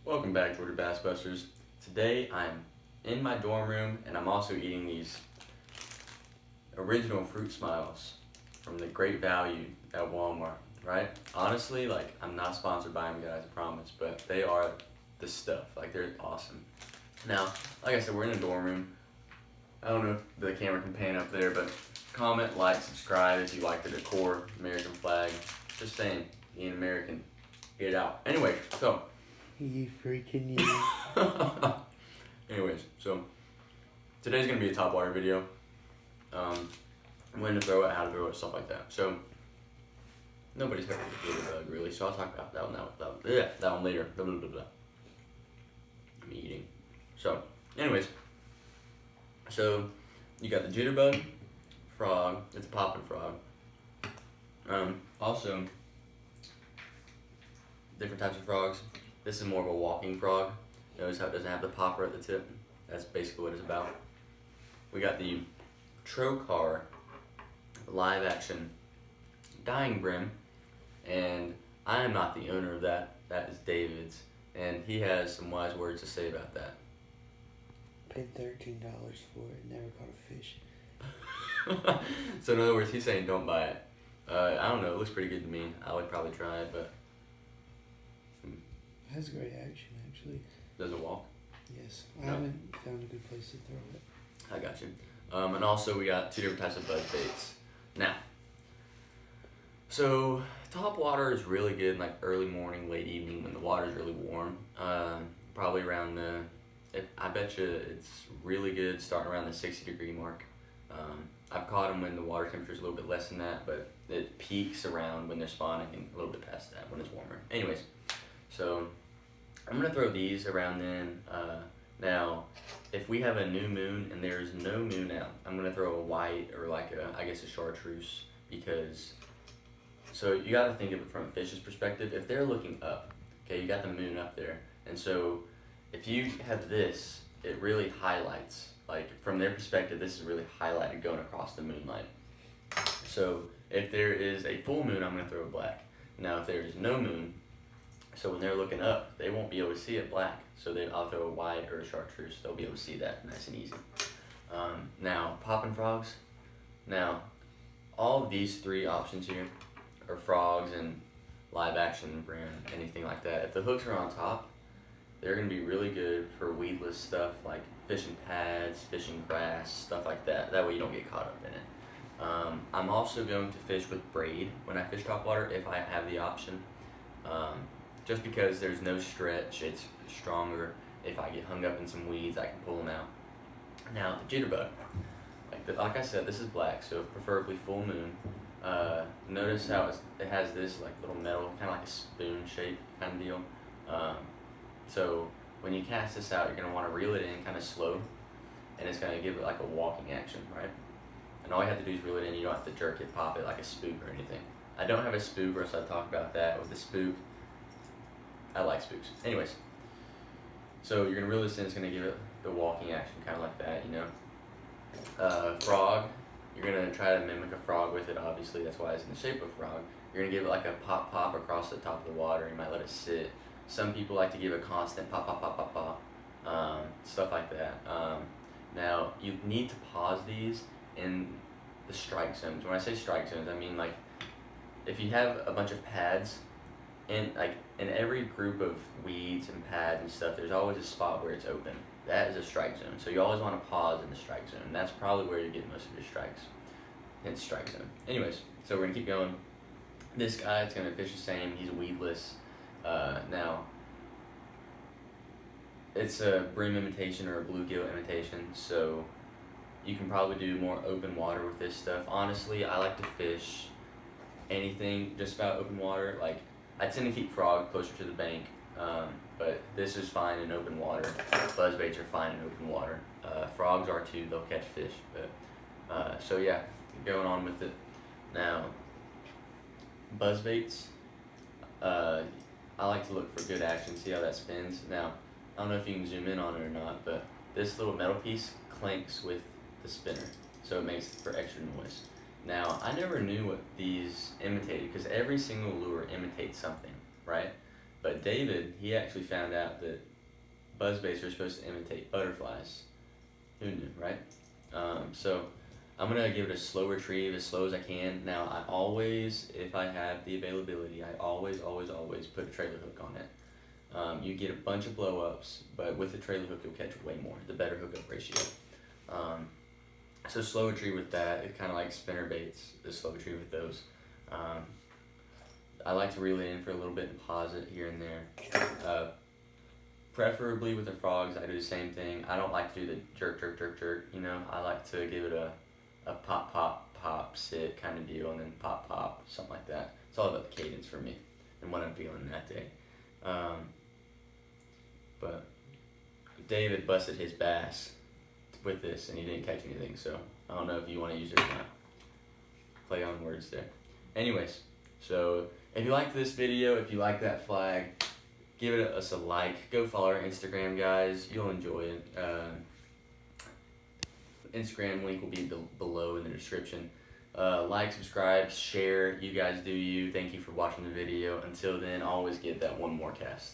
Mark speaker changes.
Speaker 1: Welcome back, Georgia Bass Busters. Today I'm in my dorm room and I'm also eating these original fruit smiles from the Great Value at Walmart, right? Honestly, I'm not sponsored by them, guys, I promise, but they are the stuff. They're awesome. Now, like I said, we're in a dorm room. I don't know if the camera can pan up there, but comment, like, subscribe if you like the decor, American flag. Just saying, being American, get it out. Anyway, so.
Speaker 2: You freaking you.
Speaker 1: Anyways, so today's gonna be a Topwater video. When to throw it, how to throw it, stuff like that. So nobody's heard of the gator bug really, so I'll talk about that one later. Blah, blah, blah, blah. I'm eating. So, anyways, so you got the jitterbug frog. It's a popping frog. Also, different types of frogs. This is more of a walking frog. Notice how it doesn't have the popper at the tip. That's basically what it's about. We got the trocar live action dying brim, and I am not the owner of that. That is David's, and he has some wise words to say about that.
Speaker 2: Paid $13 for it, never caught a fish.
Speaker 1: So in other words, he's saying don't buy it. I don't know, it looks pretty good to me. I would probably try it, but
Speaker 2: It has great action, actually.
Speaker 1: does it walk?
Speaker 2: Yes, I
Speaker 1: No.
Speaker 2: haven't found a good place to throw it.
Speaker 1: I got you. And also we got two different types of buzz baits. Now, so Topwater is really good in early morning, late evening when the water's really warm. Probably around I bet you it's really good starting around the 60-degree mark. I've caught them when the water temperature is a little bit less than that, but it peaks around when they're spawning and a little bit past that when it's warmer. Anyways, so I'm gonna throw these around then. Now, if we have a new moon and there's no moon out, I'm gonna throw a white or I guess a chartreuse, because so you gotta think of it from a fish's perspective. If they're looking up, okay, you got the moon up there, and so if you have this, it really highlights. From their perspective, this is really highlighted going across the moonlight. So if there is a full moon, I'm gonna throw a black. Now, if there is no moon, so when they're looking up, they won't be able to see it black. So I'll throw a white or a chartreuse. They'll be able to see that nice and easy. Now, popping frogs. Now, all of these three options here are frogs and live action brim, anything like that. If the hooks are on top, they're gonna be really good for weedless stuff like fishing pads, fishing grass, stuff like that. That way you don't get caught up in it. I'm also going to fish with braid when I fish topwater if I have the option. Just because there's no stretch, it's stronger. If I get hung up in some weeds, I can pull them out. Now, the jitterbug. Like I said, this is black, so preferably full moon. Notice how it has this little metal, kind of like a spoon shape kind of deal. So when you cast this out, you're going to want to reel it in kind of slow, and it's going to give it a walking action, right? And all you have to do is reel it in. You don't have to jerk it, pop it like a spook or anything. I don't have a spook, or so I talk about that. With the spook, I like spooks. Anyways, so you're going to reel this in. It's going to give it the walking action, kind of like that, Frog, you're going to try to mimic a frog with it, obviously. That's why it's in the shape of a frog. You're going to give it a pop across the top of the water. You might let it sit. Some people like to give a constant pop, stuff like that. Now, you need to pause these in the strike zones. When I say strike zones, I mean if you have a bunch of pads, in every group of weeds and pads and stuff, there's always a spot where it's open. That is a strike zone. So you always want to pause in the strike zone. That's probably where you get most of your strikes. Hence strike zone. Anyways, so we're gonna keep going. This guy, it's gonna fish the same. He's weedless. Now, it's a brim imitation or a bluegill imitation, so you can probably do more open water with this stuff. Honestly, I like to fish anything just about open water. I tend to keep frog closer to the bank, but this is fine in open water. Buzzbaits are fine in open water. Frogs are too, they'll catch fish. But so yeah, going on with it. Now, buzzbaits, I like to look for good action, see how that spins. Now, I don't know if you can zoom in on it or not, but this little metal piece clanks with the spinner, so it makes for extra noise. Now, I never knew what these imitated, because every single lure imitates something, right? But David, he actually found out that buzzbaits are supposed to imitate butterflies. Who knew, right? So I'm gonna give it a slow retrieve, as slow as I can. Now I always, if I have the availability, I always put a trailer hook on it. You get a bunch of blow ups, but with the trailer hook you'll catch way more, the better hookup ratio. So slow retrieve with that, it's kind of like spinner baits, the slow retrieve with those. I like to reel it in for a little bit and pause it here and there. Preferably with the frogs, I do the same thing. I don't like to do the jerk, you know. I like to give it a pop, pop, pop, sit kind of deal, and then pop, pop, something like that. It's all about the cadence for me and what I'm feeling that day. But David busted his bass with this, and he didn't catch anything, so I don't know if you want to use it or not. Play on words there. Anyways, so if you liked this video, if you like that flag, give it us a like. Go follow our Instagram, guys. You'll enjoy it. Instagram link will be below in the description. Like, subscribe, share. You guys do you. Thank you for watching the video. Until then, always get that one more cast.